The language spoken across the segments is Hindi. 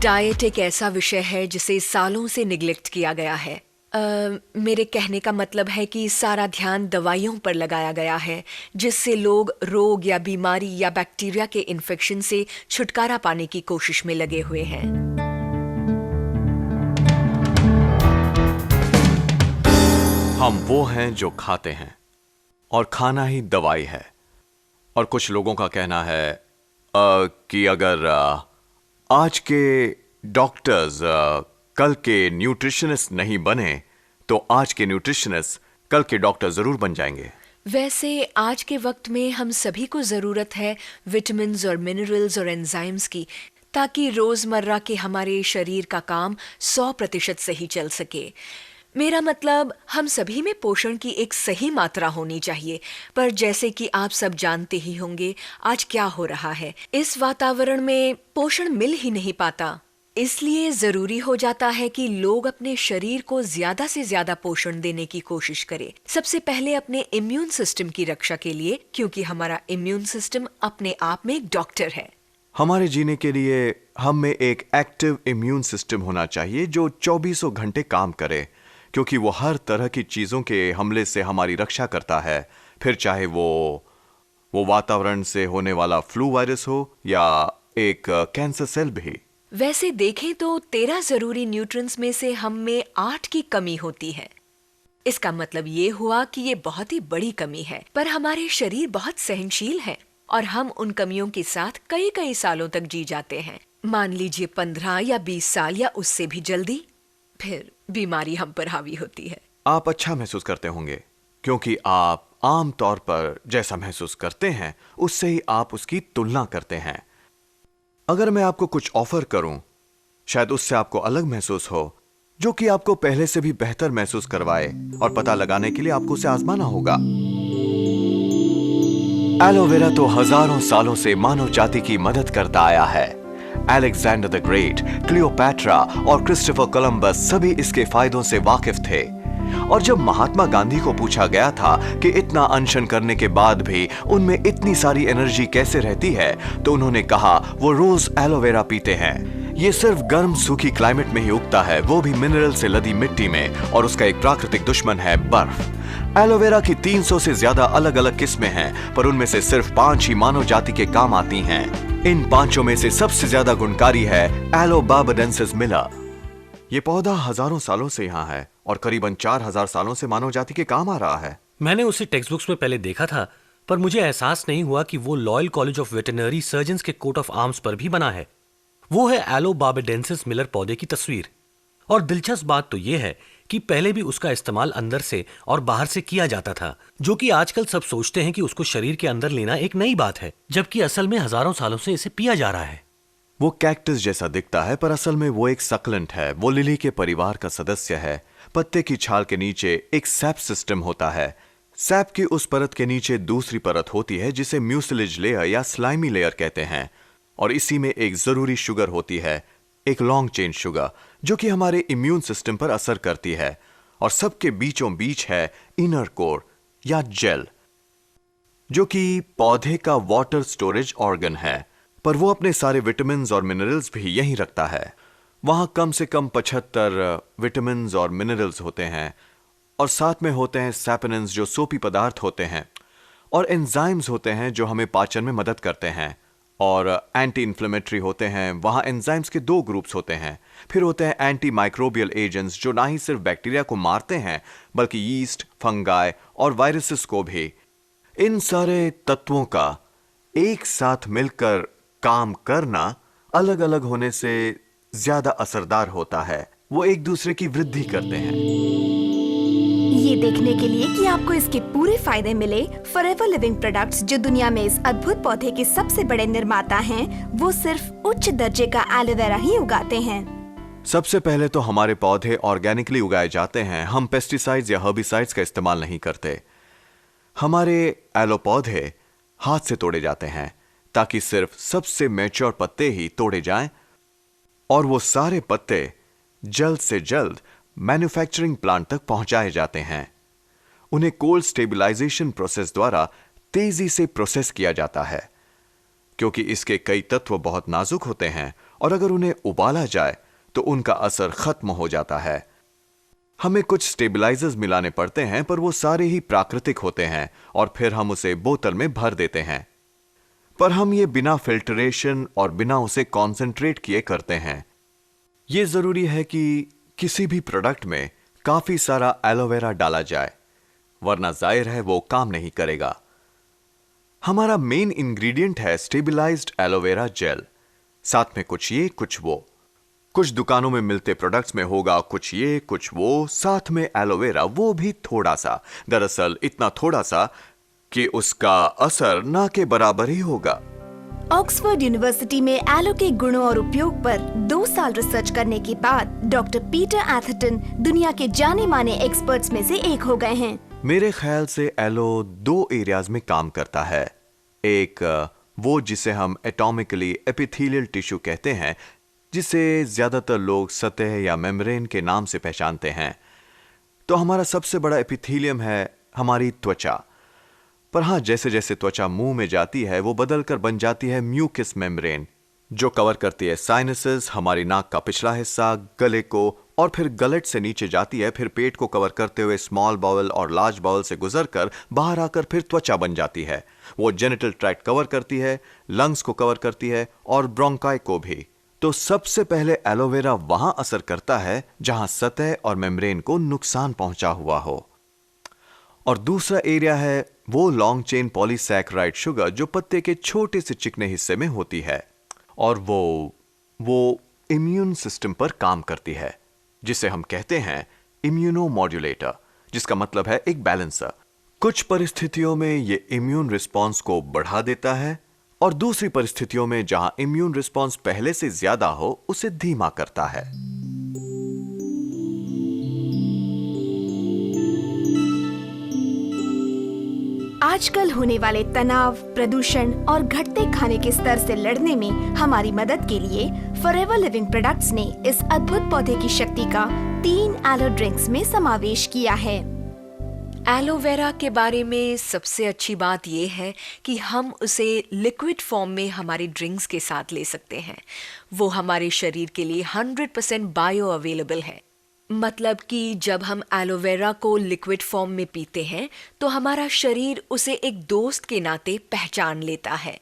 डाइट एक ऐसा विषय है जिसे सालों से निग्लेक्ट किया गया है। मेरे कहने का मतलब है कि सारा ध्यान दवाइयों पर लगाया गया है, जिससे लोग रोग या बीमारी या बैक्टीरिया के इन्फेक्शन से छुटकारा पाने की कोशिश में लगे हुए हैं। हम वो हैं जो खाते हैं और खाना ही दवाई है। और कुछ लोगों का कहना है कि अगर आज के डॉक्टर्स कल के न्यूट्रिशनिस्ट नहीं बने तो आज के न्यूट्रिशनिस्ट कल के डॉक्टर जरूर बन जाएंगे। वैसे आज के वक्त में हम सभी को ज़रूरत है विटामिन्स और मिनरल्स और एंजाइम्स की, ताकि रोज़मर्रा के हमारे शरीर का काम 100% सही चल सके। मेरा मतलब हम सभी में पोषण की एक सही मात्रा होनी चाहिए, पर जैसे कि आप सब जानते ही होंगे आज क्या हो रहा है, इस वातावरण में पोषण मिल ही नहीं पाता। इसलिए ज़रूरी हो जाता है कि लोग अपने शरीर को ज़्यादा से ज़्यादा पोषण देने की कोशिश करें। सबसे पहले अपने इम्यून सिस्टम की रक्षा के लिए, क्योंकि हमारा इम्यून सिस्टम अपने आप में एक डॉक्टर है। हमारे जीने के लिए हम में एक एक्टिव इम्यून सिस्टम होना चाहिए जो 24 घंटे काम करे, क्योंकि वो हर तरह की चीज़ों के हमले से हमारी रक्षा करता है, फिर चाहे वो वातावरण से होने वाला फ्लू वायरस हो या एक कैंसर सेल भी। वैसे देखें तो 13 जरूरी न्यूट्रिएंट्स में से हम में 8 की कमी होती है। इसका मतलब ये हुआ कि ये बहुत ही बड़ी कमी है, पर हमारे शरीर बहुत सहनशील है और हम उन कमियों के साथ कई कई सालों तक जी जाते हैं। मान लीजिए 15 या 20 साल या उससे भी जल्दी, फिर बीमारी हम पर हावी होती है। आप अच्छा महसूस करते होंगे, क्योंकि आप आम तौर पर जैसा महसूस करते हैं उससे ही आप उसकी तुलना करते हैं। अगर मैं आपको कुछ ऑफर करूं, शायद उससे आपको अलग महसूस हो, जो कि आपको पहले से भी बेहतर महसूस करवाए, और पता लगाने के लिए आपको उसे आजमाना होगा। एलोवेरा तो हजारों सालों से मानव जाति की मदद करता आया है। अलेक्जेंडर द ग्रेट, क्लियोपैट्रा और क्रिस्टोफर कोलंबस सभी इसके फायदों से वाकिफ थे। और जब महात्मा गांधी को पूछा गया था कि इतना अनशन करने के बाद भी उनमें इतनी सारी एनर्जी कैसे रहती है, तो उन्होंने कहा वो रोज एलोवेरा पीते हैं। ये सिर्फ गर्म सूखी क्लाइमेट में ही उगता है, वो भी मिनरल से लदी मिट्टी में, और उसका एक प्राकृतिक दुश्मन है बर्फ। एलोवेरा की 300 से ज्यादा अलग अलग किस्में हैं, पर उनमें से सिर्फ 5 ही मानव जाति के काम आती हैं। इन 5 में से सबसे ज्यादा गुणकारी है एलोबार्बाडेंसिस मिलर। ये पौधा हजारों सालों से यहाँ है और करीबन 4000 सालों से मानव जाति के काम आ रहा है। मैंने उसे टेक्स्ट बुक्स में पहले देखा था, पर मुझे एहसास नहीं हुआ कि वो loyal college of veterinary surgeons के कोट ऑफ आर्म्स पर भी बना है। वो है एलोबार्बाडेंसिस मिलर पौधे की तस्वीर। और दिलचस्प बात तो ये है कि पहले भी उसका इस्तेमाल अंदर से और बाहर से किया जाता था, जो कि आजकल सब सोचते हैं कि उसको शरीर के अंदर लेना एक नई बात है, जबकि असल में हजारों सालों से इसे पिया जा रहा है। वो कैक्टस जैसा दिखता है, पर असल में वो एक सक्लेंट है। वो लिली के परिवार का सदस्य है। पत्ते की छाल के नीचे एक सैप सिस्टम होता है। सैप की उस परत के नीचे दूसरी परत होती है जिसे म्यूसिलेज लेयर या स्लाइमी लेयर कहते हैं, और इसी में एक जरूरी शुगर होती है, एक लॉन्ग चेन शुगर, जो कि हमारे इम्यून सिस्टम पर असर करती है। और सबके बीचों बीच है इनर कोर या जेल, जो कि पौधे का वाटर स्टोरेज ऑर्गन है, पर वो अपने सारे विटामिन्स और मिनरल्स भी यहीं रखता है। वहां कम से कम 75 विटामिन्स और मिनरल्स होते हैं, और साथ में होते हैं सैपोनिन्स जो सोपी पदार्थ होते हैं, और एंजाइम्स होते हैं जो हमें पाचन में मदद करते हैं, और एंटी इन्फ्लेमेटरी होते हैं। वहां एंजाइम्स के 2 ग्रुप्स होते हैं। फिर होते हैं एंटी माइक्रोबियल एजेंट्स जो ना ही सिर्फ बैक्टीरिया को मारते हैं बल्कि यीस्ट, फंगाई और वायरसेस को भी। इन सारे तत्वों का एक साथ मिलकर काम करना अलग अलग होने से ज्यादा असरदार होता है। वो एक दूसरे की वृद्धि करते हैं। ये देखने के लिए कि आपको इसके पूरे फायदे मिले, फॉरएवर लिविंग प्रोडक्ट्स, जो दुनिया में इस अद्भुत पौधे के सबसे बड़े निर्माता हैं, वो सिर्फ उच्च दर्जे का एलोवेरा ही उगाते हैं। सबसे पहले तो हमारे पौधे ऑर्गेनिकली उगाए जाते हैं। हम पेस्टिसाइड्स या हर्बिसाइड्स का इस्तेमाल नहीं करते। हमारे एलो पौधे हाथ से तोड़े जाते हैं, ताकि सिर्फ सबसे मैच्योर पत्ते ही तोड़े जाएं, और वो सारे पत्ते जल्द से जल्द मैन्युफैक्चरिंग प्लांट तक पहुंचाए जाते हैं। उन्हें कोल्ड स्टेबलाइजेशन प्रोसेस द्वारा तेजी से प्रोसेस किया जाता है, क्योंकि इसके कई तत्व बहुत नाजुक होते हैं और अगर उन्हें उबाला जाए तो उनका असर खत्म हो जाता है। हमें कुछ स्टेबलाइजर्स मिलाने पड़ते हैं, पर वो सारे ही प्राकृतिक होते हैं और फिर हम उसे बोतल में भर देते हैं। पर हम ये बिना फिल्ट्रेशन और बिना उसे कॉन्सेंट्रेट किए करते हैं। ये जरूरी है कि किसी भी प्रोडक्ट में काफी सारा एलोवेरा डाला जाए, वरना जाहिर है वो काम नहीं करेगा। हमारा मेन इंग्रेडिएंट है स्टेबलाइज्ड एलोवेरा जेल, साथ में कुछ ये कुछ वो। कुछ दुकानों में मिलते प्रोडक्ट्स में होगा कुछ ये कुछ वो, साथ में एलोवेरा, वो भी थोड़ा सा, दरअसल इतना थोड़ा सा कि उसका असर ना के बराबर ही होगा। ऑक्सफोर्ड यूनिवर्सिटी में एलो के गुणों और उपयोग पर 2 साल रिसर्च करने के बाद डॉक्टर पीटर एथरटन दुनिया के जाने माने एक्सपर्ट्स में से एक हो गए हैं। मेरे ख्याल से एलो 2 एरियाज में काम करता है। एक वो जिसे हम एटॉमिकली एपिथेलियल टिश्यू कहते हैं, जिसे ज्यादातर लोग सतह या मेम्ब्रेन के नाम से पहचानते हैं। तो हमारा सबसे बड़ा एपिथेलियम है हमारी त्वचा। पर हाँ, जैसे जैसे त्वचा मुंह में जाती है वो बदलकर बन जाती है म्यूकस मेम्ब्रेन, जो कवर करती है साइनसेस, हमारी नाक का पिछला हिस्सा, गले को, और फिर गलेट से नीचे जाती है, फिर पेट को कवर करते हुए स्मॉल बाउल और लार्ज बाउल से गुजरकर बाहर आकर फिर त्वचा बन जाती है। वो जेनिटल ट्रैक्ट कवर करती है, लंग्स को कवर करती है और ब्रोंकाई को भी। तो सबसे पहले एलोवेरा वहां असर करता है जहां सतह और मेम्ब्रेन को नुकसान पहुंचा हुआ हो। और दूसरा एरिया है वो लॉन्ग चेन पॉलीसैकेराइड शुगर जो पत्ते के छोटे से चिकने हिस्से में होती है, और वो इम्यून सिस्टम पर काम करती है, जिसे हम कहते हैं इम्यूनोमॉड्यूलेटर, जिसका मतलब है एक बैलेंसर। कुछ परिस्थितियों में ये इम्यून रिस्पॉन्स को बढ़ा देता है और दूसरी परिस्थितियों में जहां इम्यून रिस्पॉन्स पहले से ज्यादा हो उसे धीमा करता है। आजकल होने वाले तनाव, प्रदूषण और घटते खाने के स्तर से लड़ने में हमारी मदद के लिए फॉरएवर लिविंग प्रोडक्ट्स ने इस अद्भुत पौधे की शक्ति का 3 एलो ड्रिंक्स में समावेश किया है। एलोवेरा के बारे में सबसे अच्छी बात यह है कि हम उसे लिक्विड फॉर्म में हमारे ड्रिंक्स के साथ ले सकते हैं। वो हमारे शरीर के लिए 100% बायो अवेलेबल है। मतलब कि जब हम एलोवेरा को लिक्विड फॉर्म में पीते हैं तो हमारा शरीर उसे एक दोस्त के नाते पहचान लेता है।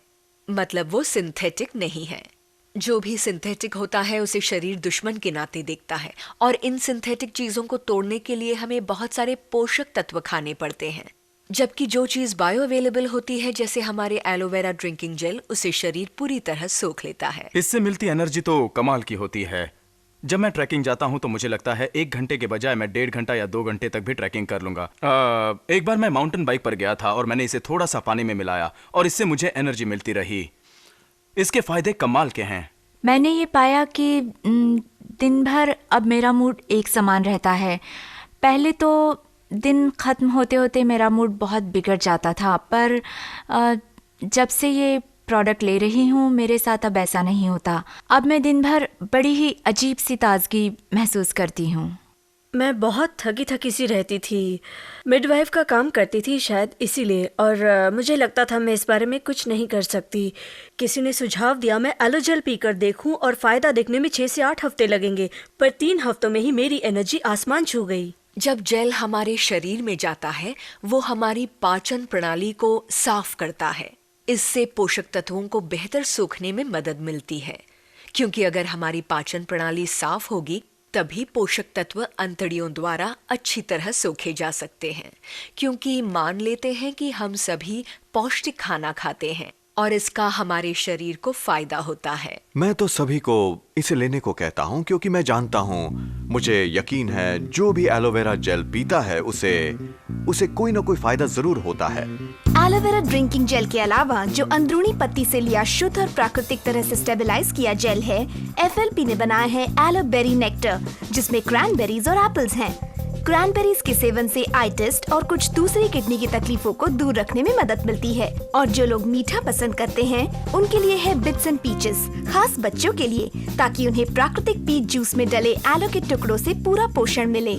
मतलब वो सिंथेटिक नहीं है। जो भी सिंथेटिक होता है उसे शरीर दुश्मन के नाते देखता है, और इन सिंथेटिक चीजों को तोड़ने के लिए हमें बहुत सारे पोषक तत्व खाने पड़ते हैं। जबकि जो चीज बायो अवेलेबल होती है, जैसे हमारे एलोवेरा ड्रिंकिंग जेल, उसे शरीर पूरी तरह सोख लेता है। इससे मिलती एनर्जी तो कमाल की होती है। जब मैं ट्रैकिंग जाता हूं तो मुझे लगता है 1 घंटे के बजाय मैं 1.5 घंटा या 2 घंटे तक भी ट्रैकिंग कर लूंगा। एक बार मैं माउंटेन बाइक पर गया था और मैंने इसे थोड़ा सा पानी में मिलाया और इससे मुझे एनर्जी मिलती रही। इसके फायदे कमाल के हैं। मैंने ये पाया कि दिन भर अब मेरा मूड एक समान रहता है। पहले तो दिन खत्म होते होते मेरा मूड बहुत बिगड़ जाता था, पर जब से ये प्रोडक्ट ले रही हूँ मेरे साथ अब ऐसा नहीं होता। अब मैं दिन भर बड़ी ही अजीब सी ताजगी महसूस करती हूँ। मैं बहुत थकी थकी सी रहती थी। मिडवाइफ का काम करती थी शायद इसीलिए, और मुझे लगता था मैं इस बारे में कुछ नहीं कर सकती। किसी ने सुझाव दिया मैं एलो जेल पीकर देखूं और फ़ायदा देखने में 6 से 8 हफ्ते लगेंगे, पर 3 हफ्तों में ही मेरी एनर्जी आसमान छू गई। जब जेल हमारे शरीर में जाता है वो हमारी पाचन प्रणाली को साफ करता है। इससे पोषक तत्वों को बेहतर सोखने में मदद मिलती है, क्योंकि अगर हमारी पाचन प्रणाली साफ होगी तभी पोषक तत्व अंतड़ियों द्वारा अच्छी तरह सोखे जा सकते हैं। क्योंकि मान लेते हैं कि हम सभी पौष्टिक खाना खाते हैं और इसका हमारे शरीर को फायदा होता है। मैं तो सभी को इसे लेने को कहता हूँ, क्योंकि मैं जानता हूँ, मुझे यकीन है जो भी एलोवेरा जेल पीता है उसे कोई ना कोई फायदा जरूर होता है। एलोवेरा ड्रिंकिंग जेल के अलावा जो अंदरूनी पत्ती से लिया शुद्ध और प्राकृतिक तरह से स्टेबलाइज किया जेल है, FLP ने बनाया है एलो बेरी नेक्टर, जिसमें क्रैनबेरीज और एप्पल्स हैं। क्रैनबेरीज के सेवन से आई टेस्ट और कुछ दूसरी किडनी की तकलीफों को दूर रखने में मदद मिलती है। और जो लोग मीठा पसंद करते हैं उनके लिए है बिट्स एंड पीचेस, खास बच्चों के लिए, ताकि उन्हें प्राकृतिक पीच जूस में डले एलो के टुकड़ों से पूरा पोषण मिले।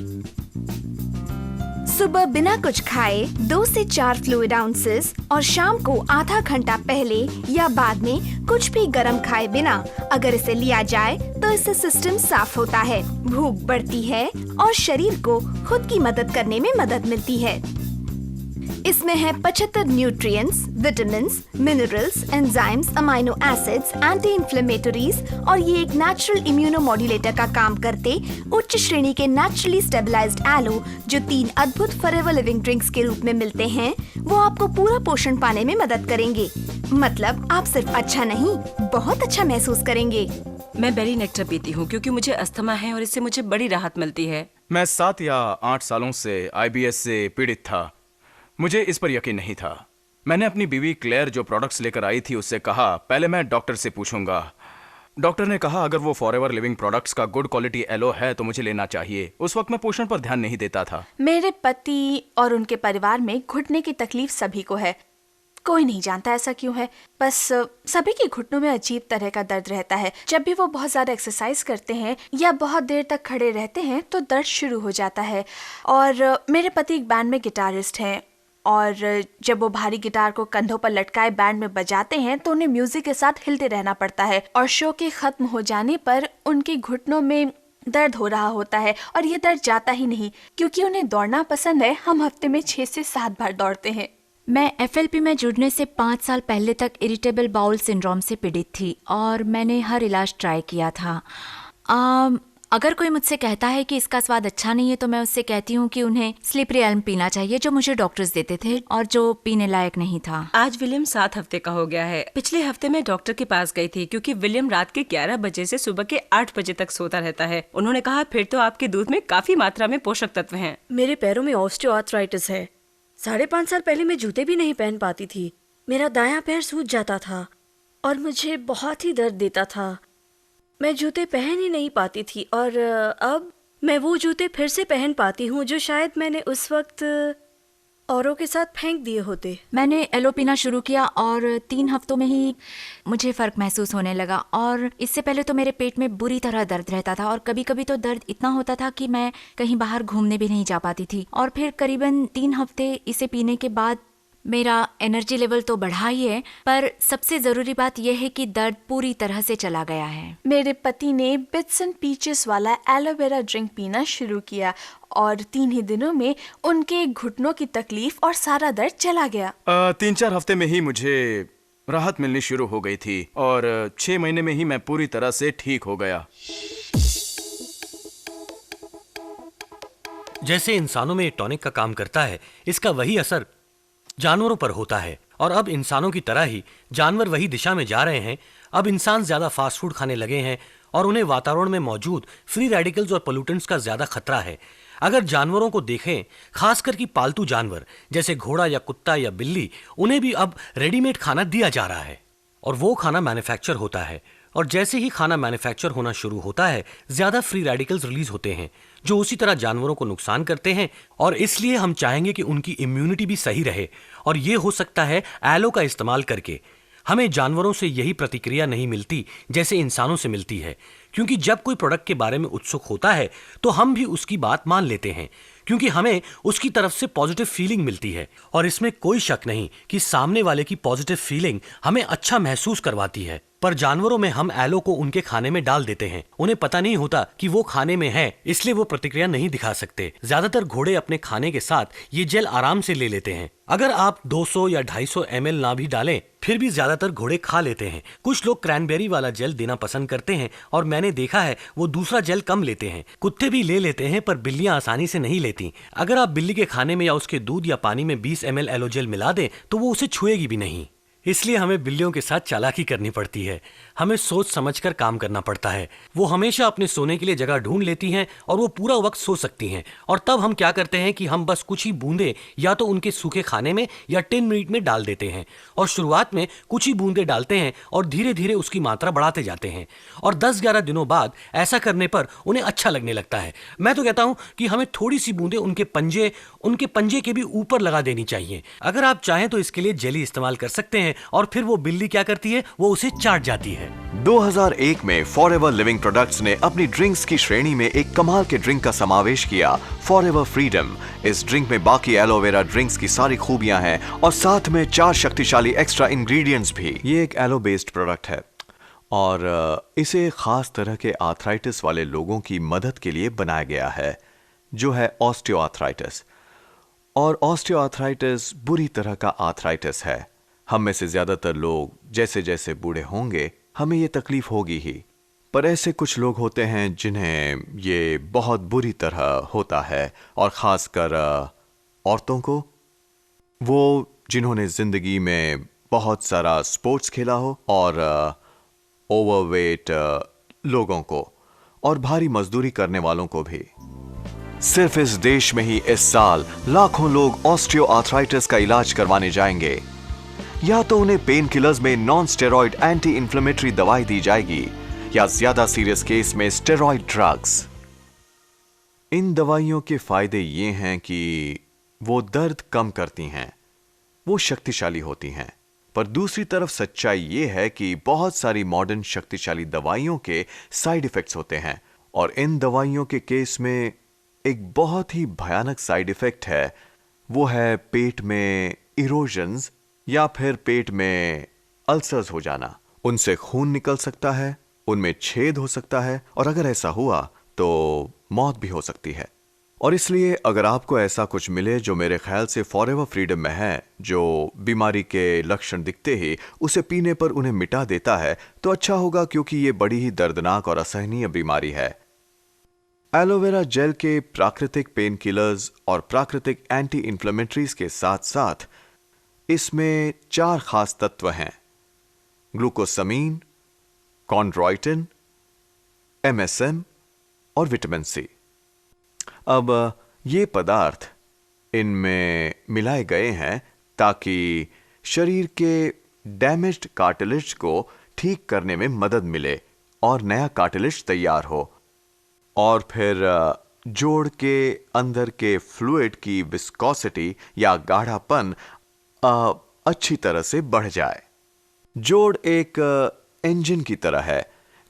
सुबह बिना कुछ खाए 2 से 4 फ्लूइड आउंसेस और शाम को आधा घंटा पहले या बाद में कुछ भी गर्म खाए बिना अगर इसे लिया जाए तो इससे सिस्टम साफ होता है, भूख बढ़ती है और शरीर को खुद की मदद करने में मदद मिलती है। इसमें है 75 nutrients, vitamins, minerals, enzymes, amino acids, anti inflammatories और ये एक नेचुरल इम्यूनोमॉड्यूलेटर का काम करते उच्च श्रेणी के नेचुरली स्टेबलाइज्ड एलो जो 3 अद्भुत फॉरएवर लिविंग ड्रिंक्स के रूप में मिलते हैं, वो आपको पूरा पोषण पाने में मदद करेंगे। मतलब आप सिर्फ अच्छा नहीं, बहुत अच्छा महसूस करेंगे। मैं बेरी नेक्टर पीती हूँ क्योंकि मुझे अस्थमा है और इससे मुझे बड़ी राहत मिलती है। मैं 7 या 8 सालों से IBS से पीड़ित था। मुझे इस पर यकीन नहीं था। मैंने अपनी बीवी क्लेयर जो प्रोडक्ट्स लेकर आई थी उससे कहा पहले मैं डॉक्टर से पूछूंगा। डॉक्टर ने कहा अगर वो फॉरएवर लिविंग प्रोडक्ट्स का गुड क्वालिटी एलो है तो मुझे लेना चाहिए। उस वक्त मैं पोषण पर ध्यान नहीं देता था। मेरे पति और उनके परिवार में घुटने की तकलीफ सभी को है। कोई नहीं जानता ऐसा क्यों है, बस सभी के घुटनों में अजीब तरह का दर्द रहता है। जब भी वो बहुत ज्यादा एक्सरसाइज करते हैं या बहुत देर तक खड़े रहते हैं तो दर्द शुरू हो जाता है। और मेरे पति एक बैंड में गिटारिस्ट हैं और जब वो भारी गिटार को कंधों पर लटकाए बैंड में बजाते हैं तो उन्हें म्यूजिक के साथ हिलते रहना पड़ता है और शो के खत्म हो जाने पर उनके घुटनों में दर्द हो रहा होता है और ये दर्द जाता ही नहीं। क्योंकि उन्हें दौड़ना पसंद है, हम हफ्ते में 6 से 7 बार दौड़ते हैं। मैं FLP में जुड़ने से 5 साल पहले तक इरिटेबल बाउल सिंड्रोम से पीड़ित थी और मैंने हर इलाज ट्राई किया था। अगर कोई मुझसे कहता है कि इसका स्वाद अच्छा नहीं है तो मैं उससे कहती हूँ कि उन्हें स्लिपरी एल्म पीना चाहिए जो मुझे डॉक्टर्स देते थे और जो पीने लायक नहीं था। आज विलियम 7 हफ्ते का हो गया है। पिछले हफ्ते मैं डॉक्टर के पास गई थी क्योंकि विलियम रात के 11 बजे से सुबह के 8 बजे तक सोता रहता है। उन्होंने कहा फिर तो आपके दूध में काफी मात्रा में पोषक तत्व हैं। मेरे पैरों में ऑस्टियोआर्थराइटिस है। 5.5 साल पहले मैं जूते भी नहीं पहन पाती थी। मेरा दायां पैर सूज जाता था और मुझे बहुत ही दर्द देता था। मैं जूते पहन ही नहीं पाती थी और अब मैं वो जूते फिर से पहन पाती हूँ जो शायद मैंने उस वक्त औरों के साथ फेंक दिए होते। मैंने एलो पीना शुरू किया और 3 हफ्तों में ही मुझे फर्क महसूस होने लगा। और इससे पहले तो मेरे पेट में बुरी तरह दर्द रहता था और कभी कभी तो दर्द इतना होता था कि मैं कहीं बाहर घूमने भी नहीं जा पाती थी। और फिर करीबन 3 हफ्ते इसे पीने के बाद मेरा एनर्जी लेवल तो बढ़ा ही है, पर सबसे जरूरी बात यह है कि दर्द पूरी तरह से चला गया है। मेरे पति ने बिट्स एंड पीचेस वाला एलोवेरा ड्रिंक पीना शुरू किया और 3 ही दिनों में उनके घुटनों की तकलीफ और सारा दर्द चला गया। 3-4 हफ्ते में ही मुझे राहत मिलनी शुरू हो गई थी और 6 महीने में ही मैं पूरी तरह से ठीक हो गया। जैसे इंसानों में टॉनिक का काम करता है, इसका वही असर जानवरों पर होता है। और अब इंसानों की तरह ही जानवर वही दिशा में जा रहे हैं। अब इंसान ज्यादा फास्ट फूड खाने लगे हैं और उन्हें वातावरण में मौजूद फ्री रेडिकल्स और पोल्यूटेंट्स का ज्यादा खतरा है। अगर जानवरों को देखें, खासकर कि पालतू जानवर जैसे घोड़ा या कुत्ता या बिल्ली, उन्हें भी अब रेडीमेड खाना दिया जा रहा है और वो खाना मैन्युफैक्चर होता है। और जैसे ही खाना मैन्युफैक्चर होना शुरू होता है, ज्यादा फ्री रेडिकल्स रिलीज होते हैं जो उसी तरह जानवरों को नुकसान करते हैं। और इसलिए हम चाहेंगे कि उनकी इम्यूनिटी भी सही रहे और ये हो सकता है एलो का इस्तेमाल करके। हमें जानवरों से यही प्रतिक्रिया नहीं मिलती जैसे इंसानों से मिलती है, क्योंकि जब कोई प्रोडक्ट के बारे में उत्सुक होता है तो हम भी उसकी बात मान लेते हैं क्योंकि हमें उसकी तरफ से पॉजिटिव फीलिंग मिलती है। और इसमें कोई शक नहीं कि सामने वाले की पॉजिटिव फीलिंग हमें अच्छा महसूस करवाती है। पर जानवरों में हम एलो को उनके खाने में डाल देते हैं। उन्हें पता नहीं होता कि वो खाने में है, इसलिए वो प्रतिक्रिया नहीं दिखा सकते। ज्यादातर घोड़े अपने खाने के साथ ये जेल आराम से ले लेते हैं। अगर आप 200 या 250 ml ना भी डालें, फिर भी ज्यादातर घोड़े खा लेते हैं। कुछ लोग क्रैनबेरी वाला जेल देना पसंद करते हैं और मैंने देखा है वो दूसरा जेल कम लेते हैं। कुत्ते भी ले लेते हैं पर बिल्लियां आसानी से नहीं लेती। अगर आप बिल्ली के खाने में या उसके दूध या पानी में 20 ml एलो जेल मिला दें तो वो उसे छुएगी भी नहीं। इसलिए हमें बिल्लियों के साथ चालाकी करनी पड़ती है। हमें सोच समझकर काम करना पड़ता है। वो हमेशा अपने सोने के लिए जगह ढूंढ लेती हैं और वो पूरा वक्त सो सकती हैं। और तब हम क्या करते हैं कि हम बस कुछ ही बूंदे या तो उनके सूखे खाने में या टिन मीट में डाल देते हैं। और शुरुआत में कुछ ही बूंदे डालते हैं और धीरे धीरे उसकी मात्रा बढ़ाते जाते हैं। और 10-11 दिनों बाद ऐसा करने पर उन्हें अच्छा लगने लगता है। मैं तो कहता हूं कि हमें थोड़ी सी बूंदे उनके पंजे के भी ऊपर लगा देनी चाहिए। अगर आप चाहें तो इसके लिए जेली इस्तेमाल कर सकते हैं और फिर वो बिल्ली क्या करती है, वो उसे चाट जाती है। हैं। 2001 में फॉरएवर लिविंग प्रोडक्ट्स ने अपनी ड्रिंक्स की श्रेणी में एक कमाल के ड्रिंक का समावेश किया, फॉरएवर फ्रीडम। इस ड्रिंक में बाकी एलोवेरा ड्रिंक्स की सारी खूबियां हैं और साथ में 4 शक्तिशाली एक्स्ट्रा इंग्रेडिएंट्स भी। ये एक एलो बेस्ड प्रोडक्ट है और इसे खास तरह के आर्थराइटिस वाले लोगों की मदद के लिए बनाया गया है, जो है ऑस्टियोआर्थराइटिस। और ऑस्टियोआर्थराइटिस बुरी तरह का आर्थराइटिस है। हम में से ज्यादातर लोग जैसे जैसे बूढ़े होंगे हमें ये तकलीफ होगी ही, पर ऐसे कुछ लोग होते हैं जिन्हें ये बहुत बुरी तरह होता है, और खासकर औरतों को, वो जिन्होंने जिंदगी में बहुत सारा स्पोर्ट्स खेला हो, और ओवरवेट लोगों को, और भारी मजदूरी करने वालों को भी। सिर्फ इस देश में ही इस साल लाखों लोग ऑस्टियोआर्थराइटिस का इलाज करवाने जाएंगे। या तो उन्हें पेन किलर्स में नॉन स्टेरॉइड एंटी इंफ्लेमेटरी दवाई दी जाएगी, या ज्यादा सीरियस केस में स्टेरॉइड ड्रग्स। इन दवाइयों के फायदे ये हैं कि वो दर्द कम करती हैं, वो शक्तिशाली होती हैं, पर दूसरी तरफ सच्चाई ये है कि बहुत सारी मॉडर्न शक्तिशाली दवाइयों के साइड इफेक्ट्स होते हैं, और इन दवाइयों के केस में एक बहुत ही भयानक साइड इफेक्ट है, वो है पेट में इरोजन्स या फिर पेट में अल्सर्स हो जाना। उनसे खून निकल सकता है, उनमें छेद हो सकता है, और अगर ऐसा हुआ तो मौत भी हो सकती है। और इसलिए अगर आपको ऐसा कुछ मिले जो मेरे ख्याल से फॉरएवर फ्रीडम में है, जो बीमारी के लक्षण दिखते ही उसे पीने पर उन्हें मिटा देता है, तो अच्छा होगा, क्योंकि ये बड़ी ही दर्दनाक और असहनीय बीमारी है। एलोवेरा जेल के प्राकृतिक पेन किलर्स और प्राकृतिक एंटी इंफ्लेमेटरीज के साथ साथ इसमें 4 खास तत्व हैं: ग्लूकोसमीन, कॉन्ड्रॉइटिन, एमएसएम और विटामिन सी। अब ये पदार्थ इनमें मिलाए गए हैं ताकि शरीर के डैमेज्ड कार्टिलेज को ठीक करने में मदद मिले और नया कार्टिलेज तैयार हो, और फिर जोड़ के अंदर के फ्लूइड की विस्कोसिटी या गाढ़ापन अच्छी तरह से बढ़ जाए। जोड़ एक इंजन की तरह है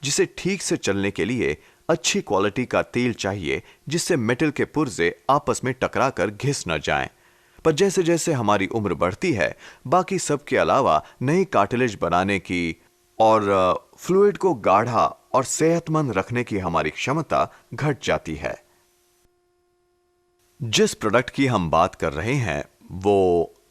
जिसे ठीक से चलने के लिए अच्छी क्वालिटी का तेल चाहिए, जिससे मेटल के पुर्जे आपस में टकराकर घिस न जाएं। पर जैसे जैसे हमारी उम्र बढ़ती है, बाकी सब के अलावा नई कार्टिलेज बनाने की और फ्लूइड को गाढ़ा और सेहतमंद रखने की हमारी क्षमता घट जाती है। जिस प्रोडक्ट की हम बात कर रहे हैं वो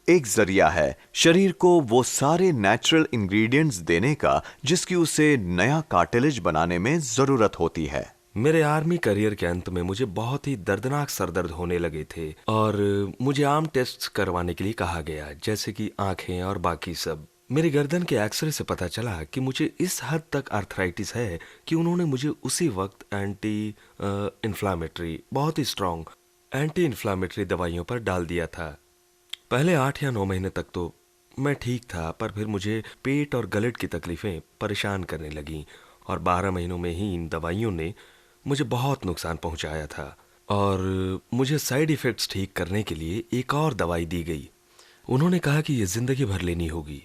एक जरिया है शरीर को वो सारे नेचुरल इंग्रेडिएंट्स देने का जिसकी उसे नया कार्टिलेज बनाने में जरूरत होती है। मेरे आर्मी करियर के अंत में मुझे बहुत ही दर्दनाक सरदर्द होने लगे थे और मुझे आम टेस्ट करवाने के लिए कहा गया, जैसे कि आंखें और बाकी सब। मेरी गर्दन के एक्सरे से पता चला कि मुझे इस हद तक आर्थराइटिस है कि उन्होंने मुझे उसी वक्त एंटी इन्फ्लामेटरी, बहुत ही स्ट्रॉन्ग एंटी इन्फ्लामेटरी दवाइयों पर डाल दिया था। पहले 8 या 9 महीने तक तो मैं ठीक था, पर फिर मुझे पेट और गलेट की तकलीफें परेशान करने लगीं और 12 महीनों में ही इन दवाइयों ने मुझे बहुत नुकसान पहुंचाया था और मुझे साइड इफ़ेक्ट्स ठीक करने के लिए एक और दवाई दी गई। उन्होंने कहा कि ये जिंदगी भर लेनी होगी।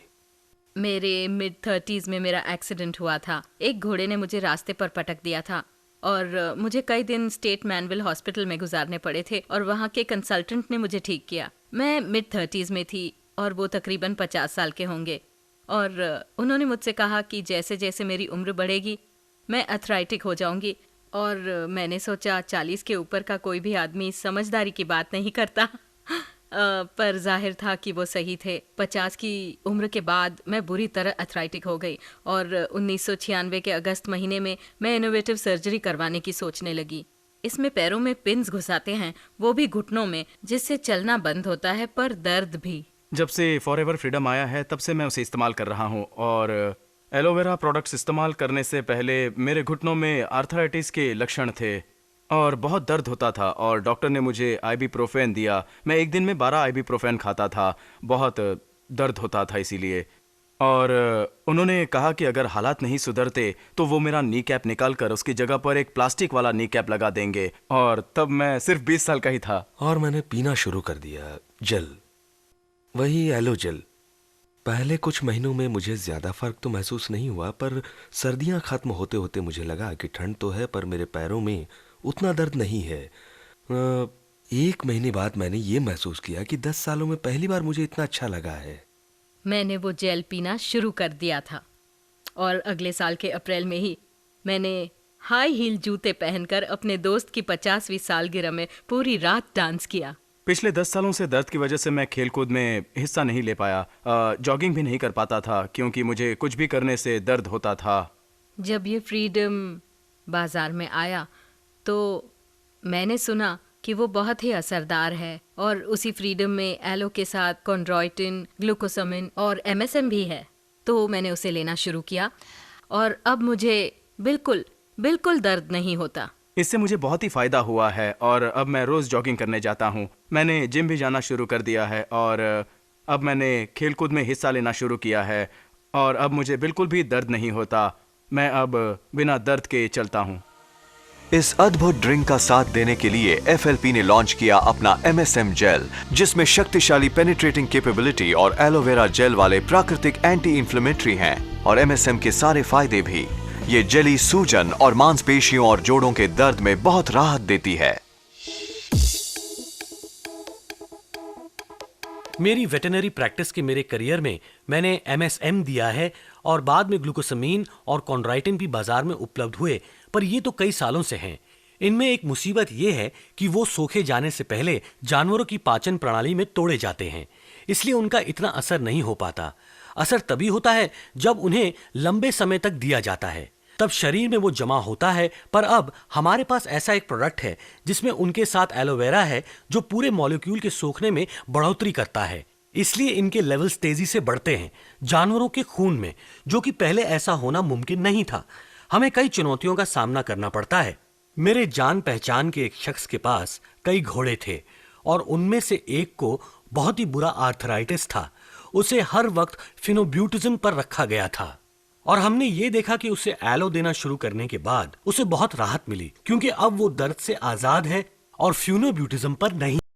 मेरे मिड 30s में मेरा एक्सीडेंट हुआ था। एक घोड़े ने मुझे रास्ते पर पटक दिया था और मुझे कई दिन स्टेट मैनविल हॉस्पिटल में गुजारने पड़े थे और वहाँ के कंसल्टेंट ने मुझे ठीक किया। मैं मिड 30s में थी और वो तकरीबन 50 साल के होंगे और उन्होंने मुझसे कहा कि जैसे जैसे मेरी उम्र बढ़ेगी मैं अर्थराइटिक हो जाऊंगी। और मैंने सोचा 40 के ऊपर का कोई भी आदमी समझदारी की बात नहीं करता पर जाहिर था कि वो सही थे। 50 की उम्र के बाद मैं बुरी तरह अर्थराइटिक हो गई और 1996 के अगस्त महीने में मैं इनोवेटिव सर्जरी करवाने की सोचने लगी। इसमें पैरों में पिन्स घुसाते हैं, वो भी घुटनों में, जिससे चलना बंद होता है पर दर्द भी। जब से फॉरएवर फ्रीडम आया है तब से मैं उसे इस्तेमाल कर रहा हूँ और एलोवेरा प्रोडक्ट्स इस्तेमाल करने से पहले मेरे घुटनों में आर्थराइटिस के लक्षण थे और बहुत दर्द होता था और डॉक्टर ने मुझे आइबुप्रोफेन दिया। मैं एक दिन में 12 आइबुप्रोफेन खाता था, बहुत दर्द होता था इसीलिए। और उन्होंने कहा कि अगर हालात नहीं सुधरते तो वो मेरा नी कैप निकाल कर उसकी जगह पर एक प्लास्टिक वाला नी कैप लगा देंगे। और तब मैं सिर्फ 20 साल का ही था। और मैंने पीना शुरू कर दिया जेल, वही एलो जेल। पहले कुछ महीनों में मुझे ज्यादा फर्क तो महसूस नहीं हुआ, पर सर्दियां खत्म होते होते मुझे लगा कि ठंड तो है पर मेरे पैरों में उतना दर्द नहीं है। 1 महीने बाद मैंने ये महसूस किया कि 10 सालों में पहली बार मुझे इतना अच्छा लगा है। मैंने वो जेल पीना शुरू कर दिया था और अगले साल के अप्रैल में ही मैंने हाई हील जूते पहनकर अपने दोस्त की 50वीं सालगिरह में पूरी रात डांस किया। पिछले 10 सालों से दर्द की वजह से मैं खेलकूद में हिस्सा नहीं ले पाया, जॉगिंग भी नहीं कर पाता था क्योंकि मुझे कुछ भी करने से दर्द होता था। जब ये फ्रीडम बाजार में आया तो मैंने सुना कि वो बहुत ही असरदार है और उसी फ्रीडम में एलो के साथ कॉन्ड्रॉइटिन, ग्लूकोसामिन और MSM भी है। तो मैंने उसे लेना शुरू किया और अब मुझे बिल्कुल दर्द नहीं होता। इससे मुझे बहुत ही फायदा हुआ है और अब मैं रोज जॉगिंग करने जाता हूँ। मैंने जिम भी जाना शुरू कर दिया है और अब मैंने खेलकूद में हिस्सा लेना शुरू किया है और अब मुझे बिल्कुल भी दर्द नहीं होता। मैं अब बिना दर्द के चलता हूँ। इस अद्भुत ड्रिंक का साथ देने के लिए FLP ने लॉन्च किया अपना MSM जेल, जिसमें शक्तिशाली पेनिट्रेटिंग कैपेबिलिटी और एलोवेरा जेल वाले प्राकृतिक एंटी इंफ्लेमेटरी हैं और MSM के सारे फायदे भी। ये जेली सूजन और मांसपेशियों और जोड़ों के दर्द में बहुत राहत देती है। मेरी वेटरनरी प्रैक्टिस के मेरे करियर में मैंने MSM दिया है और बाद में ग्लूकोसामिन और कॉन्ड्राइटिन भी बाजार में उपलब्ध हुए, पर ये तो कई सालों से हैं। इनमें एक मुसीबत ये है कि वो सोखे जाने से पहले जानवरों की पाचन प्रणाली में तोड़े जाते हैं, इसलिए उनका इतना असर नहीं हो पाता। असर तभी होता है जब उन्हें लंबे समय तक दिया जाता है, तब शरीर में वो जमा होता है। पर अब हमारे पास ऐसा एक प्रोडक्ट है जिसमें उनके साथ एलोवेरा है जो पूरे मॉलिक्यूल के सोखने में बढ़ोतरी करता है, इसलिए इनके लेवल्स तेजी से बढ़ते हैं जानवरों के खून में, जो कि पहले ऐसा होना मुमकिन नहीं था। हमें कई चुनौतियों का सामना करना पड़ता है। मेरे जान पहचान के एक शख्स के पास कई घोड़े थे और उनमें से एक को बहुत ही बुरा आर्थराइटिस था। उसे हर वक्त फिनोब्यूटिज्म पर रखा गया था और हमने ये देखा कि उसे एलो देना शुरू करने के बाद उसे बहुत राहत मिली, क्योंकि अब वो दर्द से आजाद है और फिनोब्यूटिज्म पर नहीं।